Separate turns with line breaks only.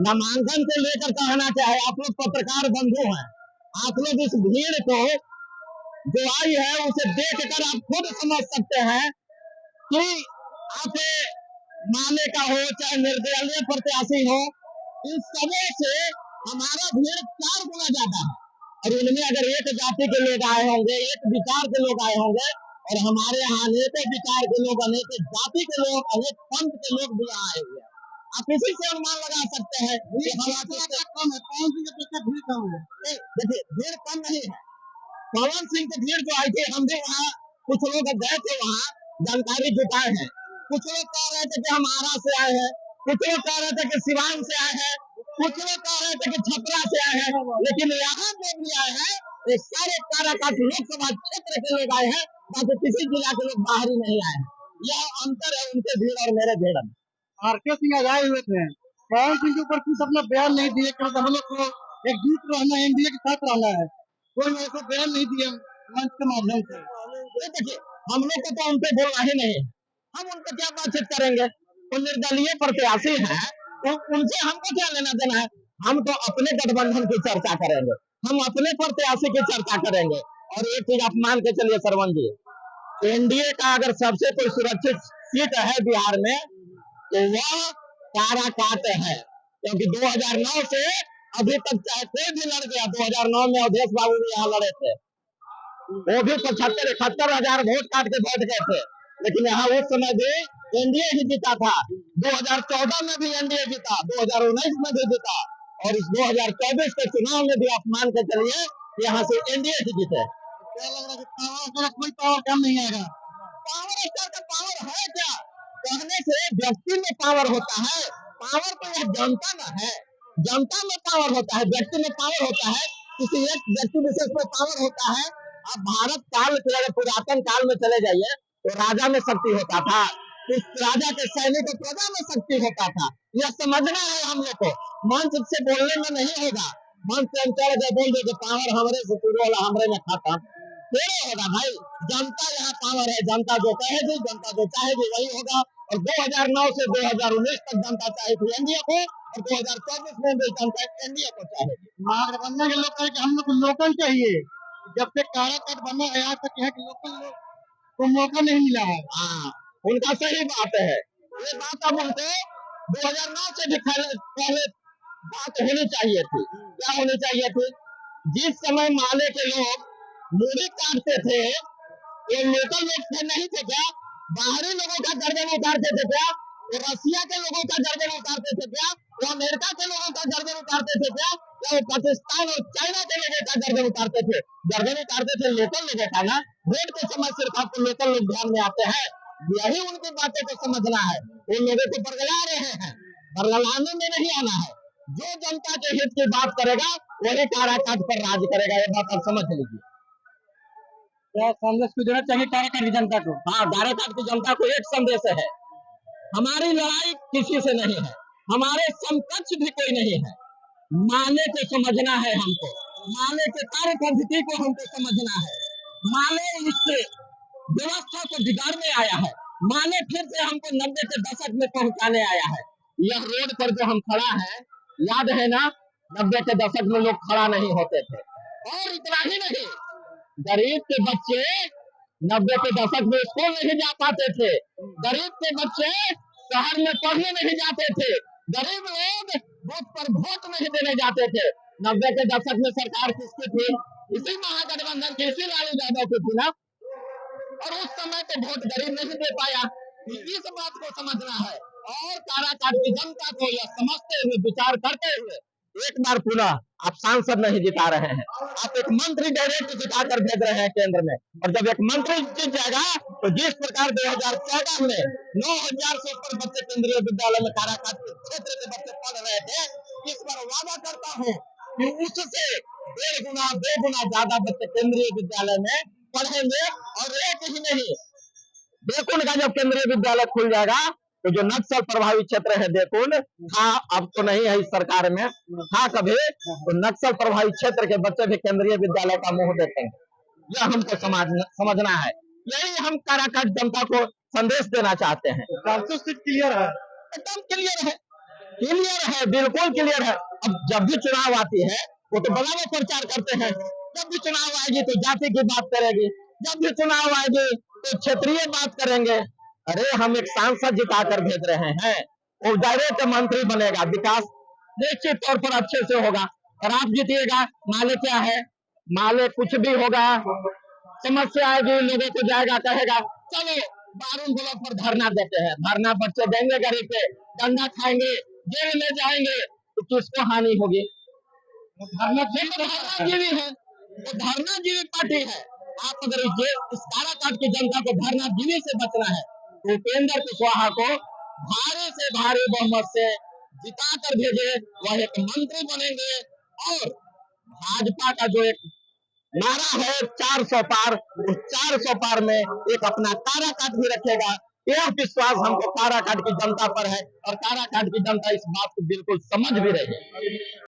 नामांकन को लेकर कहना चाहे, आप लोग पत्रकार बंधु हैं, आप लोग इस भीड़ को जो आई है उसे देखकर आप खुद समझ सकते हैं कि आप माले का हो चाहे निर्दलीय प्रत्याशी हो, इन सबों से हमारा भीड़ 4 गुना ज्यादा है। और इनमें अगर एक जाति के लोग आए होंगे, एक विचार के लोग आए होंगे, और हमारे यहाँ अनेकों विचार के लोग, अनेक जाति के लोग, अनेक पंथ के लोग भी आए हुए हैं। आप इसी से अनुमान लगा सकते हैं कि हमारा कम है, कौन सी भीड़ कम है। देखिए, भीड़ कम नहीं है। पवन सिंह की भीड़ जो आई थी, हम भी वहाँ कुछ लोग गए थे, वहाँ जानकारी जुटाए हैं। कुछ लोग कह रहे थे कि हम आरा से आए हैं, कुछ लोग कह रहे थे कि सिवान से आए हैं, कुछ लोग कह रहे थे कि छपरा से आए हैं, लेकिन यहाँ जो भी आए हैं ये सारे काराकाट लोकसभा क्षेत्र के लोग आए हैं, बाकी किसी जिला के लोग बाहरी नहीं आए हैं। यह अंतर है उनके भीड़ और मेरे भीड़ में।
आरके सिंह आज आए हुए थे, पवन सिंह के ऊपर कुछ अपना बयान नहीं दिए कि हम लोग को एकजुट रहना है, एनडीए के साथ रहना है, कोई ऐसा बयान नहीं दिया मंच के माध्यम से।
देखिए, हम लोग को तो उन पे बोलना ही नहीं है, हम उन पे क्या बातचीत करेंगे। वो निर्दलीय प्रत्याशी हैं, तो उनसे हमको क्या लेना देना है। हम तो अपने गठबंधन की चर्चा करेंगे, हम अपने प्रत्याशी की चर्चा करेंगे। और एक चीज आप मान के चलिए सरवन जी, एनडीए का अगर सबसे कोई सुरक्षित सीट है बिहार में तो वह काराकाट है, क्योंकि 2009 से अभी तक चाहे कोई भी लड़ गया, 2009 में अवधेश बाबू भी यहाँ लड़े थे, वो भी 75-71 हजार वोट काट के बैठ गए थे, लेकिन यहाँ उस समय भी एनडीए ही जीता था। 2014 में भी एनडीए जीता, 2019 में भी जीता, और इस 2024 के चुनाव में भी आप मान के चलिए यहाँ से एनडीए ही जीते।
क्या लग रहा है पावर कोई पावर कम नहीं आएगा?
पावर स्टार का पावर है क्या? कहने से व्यक्ति में पावर होता है, पावर तो यह जनता में है, जनता में पावर होता है, व्यक्ति में पावर होता है, किसी एक व्यक्ति विशेष में पावर होता है। अब भारत काल के अगर पुरातन काल में चले जाइए तो राजा में शक्ति होता था, उस राजा के सैनिक को प्रजा में शक्ति होता था। यह समझना है हम लोग को, मंच से बोलने में नहीं होगा। मंच से हम चल गए बोल दे पावर हमरे से शुरू होला, हमरे में खाता थोड़ा होगा भाई। जनता यहाँ पावर है, जनता जो कहेगी, जनता जो चाहेगी वही होगा। और 2009 से 2019 तक जनता चाहेगी एनडीए को, और 2024 में भी जनता एनडीए को चाहेगी।
महागठबंधन के लोग कहे कि हम लोग को लोकल चाहिए, जब से काराकाट बना है आज तक यहाँ के लोकल लोग को मौका नहीं मिला है।
हाँ, उनका सही बात है, ये बात अब उनको 2009 से भी पहले बात होनी चाहिए थी। क्या होनी चाहिए थी? जिस समय माले के लोग मूड़ी काटते थे, ये लोकल लोग थे नहीं थे क्या? बाहरी लोगों का गर्दन उतारते थे क्या? वो रसिया के लोगों का गर्दन उतारते थे क्या? वो अमेरिका के लोगों का गर्दन उतारते थे क्या? या वो पाकिस्तान और चाइना के लोगों का गर्दन उतारते थे? गर्दन उतारते थे लोकल लोगों का ना। वोट के समय सिर्फ आपको लोकल लोग ध्यान में आते हैं, यही उनकी बातों को समझना है। उन लोगों को बरगला रहे हैं, बरगलाने में नहीं आना है। जो जनता के हित की बात करेगा वही काराकाट पर राज करेगा, ये बात आप समझ लीजिए।
क्या संदेश को देना चाहिए काराकाट की जनता को?
हाँ, काराकाट की जनता को एक संदेश है, हमारी लड़ाई किसी से नहीं है, हमारे समकक्ष भी कोई नहीं है। माले को समझना है हमको, माले के कार्य पद्धति को हमको समझना है। माले इस व्यवस्था को बिगाड़ने आया है, माले फिर से हमको 90 के दशक में पहुंचाने आया है। यह रोड पर जो हम खड़ा है, याद है ना, 90 के दशक में लोग खड़ा नहीं होते थे। और इतना ही नहीं, गरीब के बच्चे 90 के दशक में स्कूल नहीं जा पाते थे, गरीब के बच्चे शहर में पढ़ने नहीं जाते थे, गरीब लोग बूथ पर वोट नहीं देने जाते थे। 90 के दशक में सरकार किसकी थी? इसी महागठबंधन की, इसी लालू यादव की थी ना। और उस समय तो वोट गरीब नहीं दे पाया। इस बात को समझना है, और काराकाट की जनता को यह समझते हुए, विचार करते हुए, एक बार पुनः आप सांसद नहीं जिता रहे हैं, आप एक मंत्री डायरेक्ट जिता कर भेज रहे हैं केंद्र में। और जब एक मंत्री जीत जाएगा तो जिस प्रकार 2014 में 9,000 से ऊपर बच्चे केंद्रीय विद्यालय में काराकाट के क्षेत्र के बच्चे पढ़ रहे थे, इस बार वादा करता हूँ कि उससे 1.5 गुना 2 गुना ज्यादा बच्चे केंद्रीय विद्यालय में पढ़ेंगे। और एक ही नहीं, देखुन का जब केंद्रीय विद्यालय खुल जाएगा तो जो नक्सल प्रभावित क्षेत्र है देखुन, था अब तो नहीं है इस सरकार में, था कभी, तो नक्सल प्रभावित क्षेत्र के बच्चे भी केंद्रीय विद्यालय का मुंह देखेंगे। यह हमको समझना है, यही हम काराकाट जनता को संदेश देना चाहते हैं।
क्लियर है,
एकदम क्लियर है। क्लियर है, बिल्कुल क्लियर है। अब जब भी चुनाव आती है वो तो बड़ा प्रचार करते हैं, जब भी चुनाव आएगी तो जाति की बात करेगी, जब भी चुनाव आएगी तो क्षेत्रीय बात करेंगे। अरे हम एक सांसद जिता कर भेज रहे हैं, वो डायरेक्ट मंत्री बनेगा, विकास निश्चित तौर पर अच्छे से होगा। और आप जीतिएगा, माले क्या है, माले कुछ भी होगा, समस्या आएगी, लोगों को जाएगा, कहेगा चलो बारून ब्लॉक पर धरना देते हैं, धरना बच्चे देंगे गरीब पे, डंडा खाएंगे, जेल में जाएंगे, तो किसको हानि होगी? धरनाजीवी है, वो धरनाजीवी पार्टी है। आप अगर इस काराकाट की जनता को धरनाजीवी से बचना है तो उपेंद्र कुशवाहा को भारी से भारी बहुमत से जिता कर भेजे, वह एक मंत्री बनेंगे। और भाजपा का जो एक नारा है 400 पार, उस 400 पार में एक अपना काराकाट भी रखेगा। यह विश्वास हमको काराकाट की जनता पर है और काराकाट की जनता इस बात को बिल्कुल समझ भी रही है।